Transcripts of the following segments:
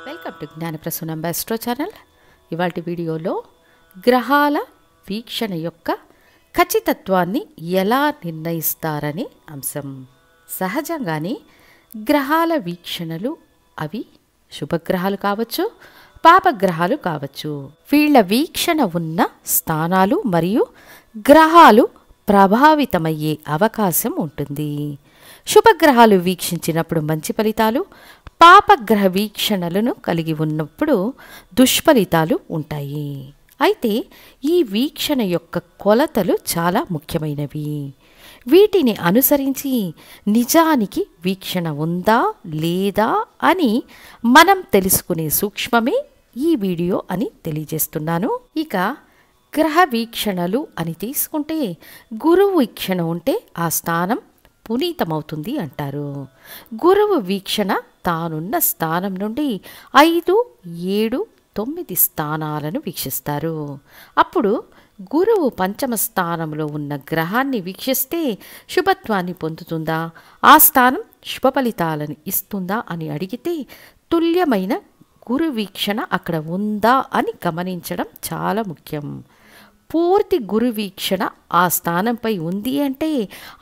Welcome to Jnanaprasunam astro channel. ఇవాల్టి వీడియోలో గ్రహాల వీక్షణ యొక్క ఖచ్చితత్వాన్ని ఎలా నిర్ణయిస్తారని అంశం. సహజంగానే గ్రహాల వీక్షణలు అవి శుభగ్రహాలు కావచ్చు, పాపగ్రహాలు కావచ్చు. వీళ్ళ వీక్షణ ఉన్న స్థానాలు మరియు గ్రహాలు ప్రభావితమయ్యే అవకాశం ఉంటుంది. శుభగ్రహాలు వీక్షించినప్పుడు మంచి ఫలితాలు, పాపగ్రహ వీక్షణలను కలిగి ఉన్నప్పుడు దుష్ఫలితాలు ఉంటాయి. అయితే ఈ వీక్షణ యొక్క కొలతలు చాలా ముఖ్యమైనవి. వీటిని అనుసరించి నిజానికి వీక్షణ ఉందా లేదా అని మనం తెలుసుకునే సూక్ష్మమే ఈ వీడియో అని తెలియజేస్తున్నాను. ఇక గ్రహ వీక్షణలు అని తీసుకుంటే గురువు వీక్షణ ఉంటే ఆ స్థానం పునీతమవుతుంది అంటారు. గురువు వీక్షణ తానున్న స్థానం నుండి 5, 7, 9 స్థానాలను వీక్షిస్తారు. అప్పుడు గురువు పంచమ స్థానంలో ఉన్న గ్రహాన్ని వీక్షిస్తే శుభత్వాన్ని పొందుతుందా, ఆ స్థానం శుభ ఫలితాలను ఇస్తుందా అని అడిగితే తుల్యమైన గురు వీక్షణ అక్కడ ఉందా అని గమనించడం చాలా ముఖ్యం. పూర్తి గురు వీక్షణ ఆ స్థానంపై ఉంది అంటే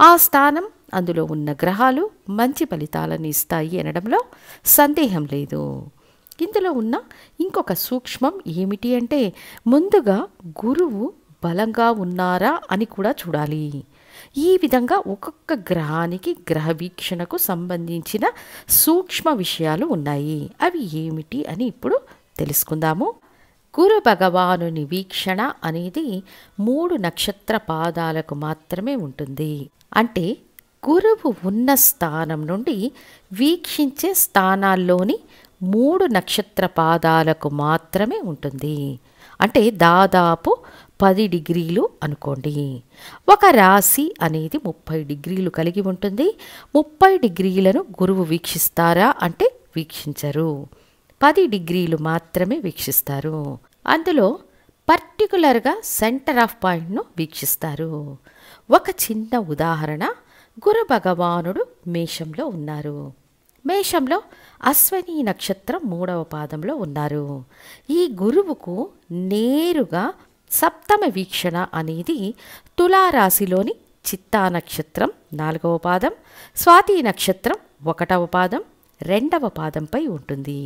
ఆ స్థానం అందులో ఉన్న గ్రహాలు మంచి ఫలితాలను ఇస్తాయి అనడంలో సందేహం లేదు. ఇందులో ఉన్న ఇంకొక సూక్ష్మం ఏమిటి అంటే ముందుగా గురువు బలంగా ఉన్నారా అని కూడా చూడాలి. ఈ విధంగా ఒక్కొక్క గ్రహానికి గ్రహ వీక్షణకు సంబంధించిన సూక్ష్మ విషయాలు ఉన్నాయి. అవి ఏమిటి అని ఇప్పుడు తెలుసుకుందాము. గురు భగవానుని వీక్షణ అనేది 3 నక్షత్ర పాదాలకు మాత్రమే ఉంటుంది. అంటే గురువు ఉన్న స్థానం నుండి వీక్షించే స్థానాల్లోని 3 నక్షత్ర పాదాలకు మాత్రమే ఉంటుంది. అంటే దాదాపు 10 డిగ్రీలు అనుకోండి. ఒక రాశి అనేది 30 డిగ్రీలు కలిగి ఉంటుంది. 30 డిగ్రీలను గురువు వీక్షిస్తారా అంటే వీక్షించరు. 10 డిగ్రీలు మాత్రమే వీక్షిస్తారు. అందులో పర్టికులర్గా సెంటర్ ఆఫ్ పాయింట్ను వీక్షిస్తారు. ఒక చిన్న ఉదాహరణ, గురు భగవానుడు మేషంలో ఉన్నారు. మేషంలో అశ్వని నక్షత్రం 3వ పాదంలో ఉన్నారు. ఈ గురువుకు నేరుగా సప్తమ వీక్షణ అనేది తులారాశిలోని చిత్తా నక్షత్రం 4వ పాదం, స్వాతి నక్షత్రం 1వ పాదం, 2వ పాదంపై ఉంటుంది.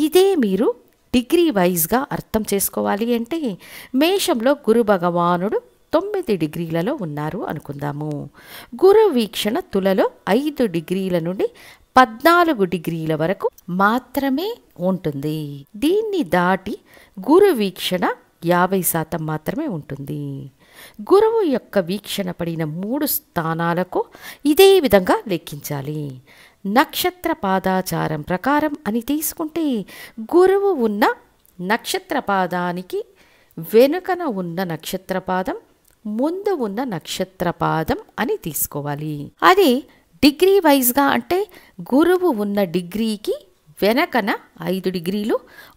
ఇదే మీరు డిగ్రీ వైజ్గా అర్థం చేసుకోవాలి అంటే మేషంలో గురు భగవానుడు 9 డిగ్రీలలో ఉన్నారు అనుకుందాము. గురు వీక్షణ తులలో 5 డిగ్రీల నుండి 14 డిగ్రీల వరకు మాత్రమే ఉంటుంది. దీన్ని దాటి గురు వీక్షణ 50% మాత్రమే ఉంటుంది. గురువు యొక్క వీక్షణ పడిన 3 స్థానాలకు ఇదే విధంగా లెక్కించాలి. నక్షత్ర పాదాచారం ప్రకారం అని తీసుకుంటే గురువు ఉన్న నక్షత్ర పాదానికి వెనుకన ఉన్న నక్షత్ర పాదం, ముందు ఉన్న నక్షత్ర పాదం అని తీసుకోవాలి. అదే డిగ్రీ వైజ్గా అంటే గురువు ఉన్న డిగ్రీకి వెనకన 5 డిగ్రీలు,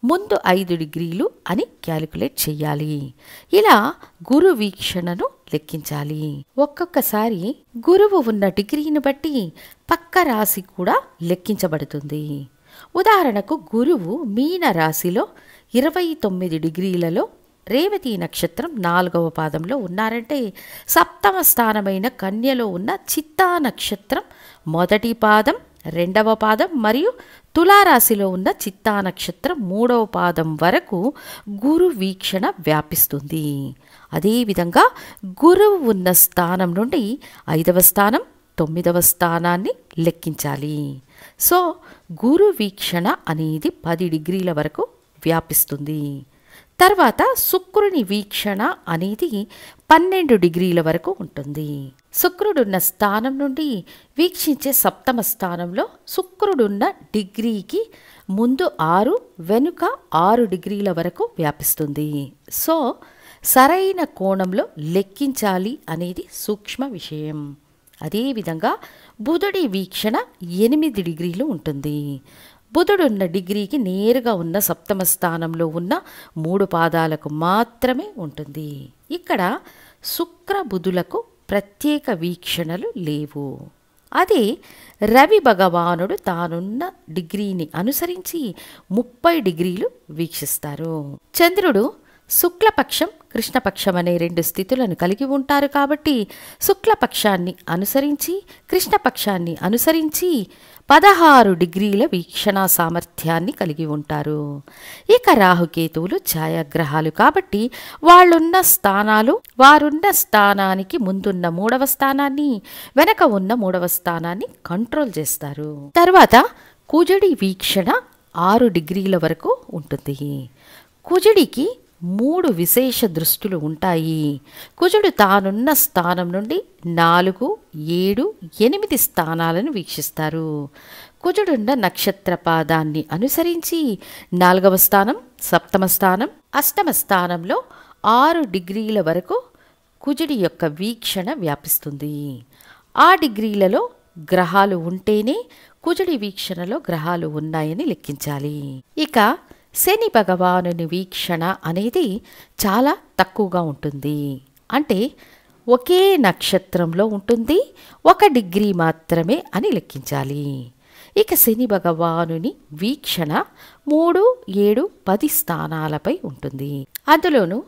ముందు 5 డిగ్రీలు అని క్యాలిక్యులేట్ చేయాలి. ఇలా గురు వీక్షణను లెక్కించాలి. ఒక్కొక్కసారి గురువు ఉన్న డిగ్రీని బట్టి పక్క రాశి కూడా లెక్కించబడుతుంది. ఉదాహరణకు గురువు మీన రాశిలో 29 డిగ్రీలలో రేవతి నక్షత్రం 4వ పాదంలో ఉన్నారంటే సప్తమ స్థానమైన కన్యలో ఉన్న చిత్తా నక్షత్రం 1వ పాదం, 2వ పాదం మరియు తులారాశిలో ఉన్న చిత్తా నక్షత్రం 3వ పాదం వరకు గురు వీక్షణ వ్యాపిస్తుంది. అదేవిధంగా గురువు ఉన్న స్థానం నుండి 5వ స్థానం, 9వ స్థానాన్ని లెక్కించాలి. సో గురు వీక్షణ అనేది 10 డిగ్రీల వరకు వ్యాపిస్తుంది. తర్వాత శుక్రుని వీక్షణ అనేది 12 డిగ్రీల వరకు ఉంటుంది. శుక్రుడున్న స్థానం నుండి వీక్షించే సప్తమ స్థానంలో శుక్రుడున్న డిగ్రీకి ముందు 6, వెనుక 6 డిగ్రీల వరకు వ్యాపిస్తుంది. సో సరైన కోణంలో లెక్కించాలి అనేది సూక్ష్మ విషయం. అదేవిధంగా బుధుడి వీక్షణ 8 డిగ్రీలు ఉంటుంది. బుధుడున్న డిగ్రీకి నేరుగా ఉన్న సప్తమ స్థానంలో ఉన్న 3 పాదాలకు మాత్రమే ఉంటుంది. ఇక్కడ శుక్ర బుధులకు ప్రత్యేక వీక్షణలు లేవు. అదే రవి భగవానుడు తానున్న డిగ్రీని అనుసరించి 30 డిగ్రీలు వీక్షిస్తారు. చంద్రుడు శుక్లపక్షం కృష్ణపక్షం అనే 2 స్థితులను కలిగి ఉంటారు కాబట్టి శుక్లపక్షాన్ని అనుసరించి కృష్ణపక్షాన్ని అనుసరించి 16 డిగ్రీల వీక్షణా సామర్థ్యాన్ని కలిగి ఉంటారు. ఇక రాహుకేతువులు ఛాయాగ్రహాలు కాబట్టి వారున్న స్థానానికి ముందున్న 3వ స్థానాన్ని, వెనక ఉన్న 3వ స్థానాన్ని కంట్రోల్ చేస్తారు. తర్వాత కుజుడి వీక్షణ 6 డిగ్రీల వరకు ఉంటుంది. కుజుడికి 3 విశేష దృష్టులు ఉంటాయి. కుజుడు తానున్న స్థానం నుండి 4, 7, 8 స్థానాలను వీక్షిస్తారు. కుజుడున్న నక్షత్ర పాదాన్ని అనుసరించి 4వ స్థానం, 7వ స్థానం, 8వ స్థానంలో 6 డిగ్రీల వరకు కుజుడి యొక్క వీక్షణ వ్యాపిస్తుంది. ఆ డిగ్రీలలో గ్రహాలు ఉంటేనే కుజుడి వీక్షణలో గ్రహాలు ఉన్నాయని లెక్కించాలి. ఇక శని భగవానుని వీక్షణ అనేది చాలా తక్కువగా ఉంటుంది. అంటే ఒకే నక్షత్రంలో ఉంటుంది, 1 డిగ్రీ మాత్రమే అని లెక్కించాలి. ఇక శని భగవానుని వీక్షణ 3, 7, 10 స్థానాలపై ఉంటుంది. అందులోనూ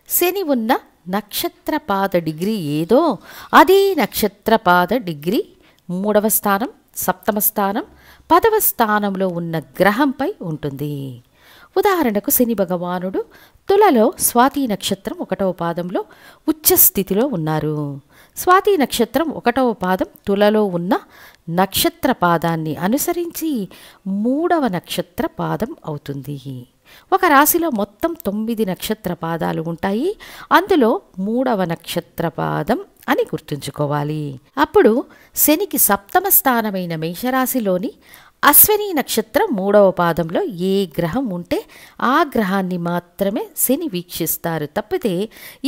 శని ఉన్న నక్షత్రపాద డిగ్రీ ఏదో అదే నక్షత్రపాద డిగ్రీ 3వ స్థానం, 7వ స్థానం, 10వ స్థానంలో ఉన్న గ్రహంపై ఉంటుంది. ఉదాహరణకు శని భగవానుడు తులలో స్వాతి నక్షత్రం 1వ పాదంలో ఉచ్చస్థితిలో ఉన్నారు. స్వాతి నక్షత్రం 1వ పాదం తులలో ఉన్న నక్షత్ర పాదాన్ని అనుసరించి 3వ నక్షత్ర పాదం అవుతుంది. ఒక రాశిలో మొత్తం 9 నక్షత్ర పాదాలు ఉంటాయి. అందులో 3వ నక్షత్ర పాదం అని గుర్తుంచుకోవాలి. అప్పుడు శనికి 7వ స్థానమైన మేషరాశిలోని అశ్విని నక్షత్రం 3వ పాదంలో ఏ గ్రహం ఉంటే ఆ గ్రహాన్ని మాత్రమే శని వీక్షిస్తారు, తప్పితే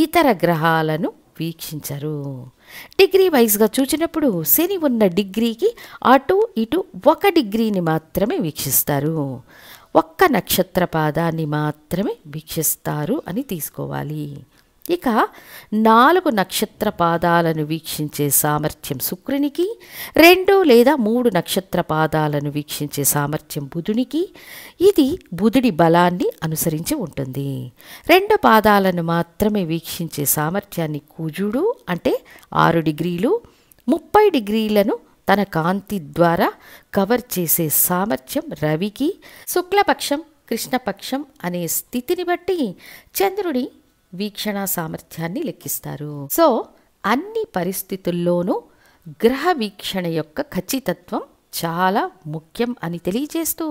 ఇతర గ్రహాలను వీక్షించరు. డిగ్రీ వైజ్గా చూచినప్పుడు శని ఉన్న డిగ్రీకి అటు ఇటు 1 డిగ్రీని మాత్రమే వీక్షిస్తారు. 1 నక్షత్ర పాదాన్ని మాత్రమే వీక్షిస్తారు అని తీసుకోవాలి. ఇక 4 నక్షత్ర పాదాలను వీక్షించే సామర్థ్యం శుక్రునికి, 2 లేదా 3 నక్షత్ర పాదాలను వీక్షించే సామర్థ్యం బుధునికి. ఇది బుధుడి బలాన్ని అనుసరించి ఉంటుంది. 2 పాదాలను మాత్రమే వీక్షించే సామర్థ్యాన్ని కుజుడు అంటే 6 డిగ్రీలు, 30 డిగ్రీలను తన కాంతి ద్వారా కవర్ చేసే సామర్థ్యం రవికి. శుక్లపక్షం కృష్ణపక్షం అనే స్థితిని బట్టి చంద్రుడి వీక్షణ సామర్థ్యాన్ని లెక్కిస్తారు. సో అన్ని పరిస్థితుల్లోనూ గ్రహ వీక్షణ యొక్క ఖచ్చితత్వం చాలా ముఖ్యం అని తెలియజేస్తూ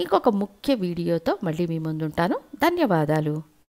ఇంకొక ముఖ్య వీడియోతో మళ్ళీ మీ ముందుంటాను. ధన్యవాదాలు.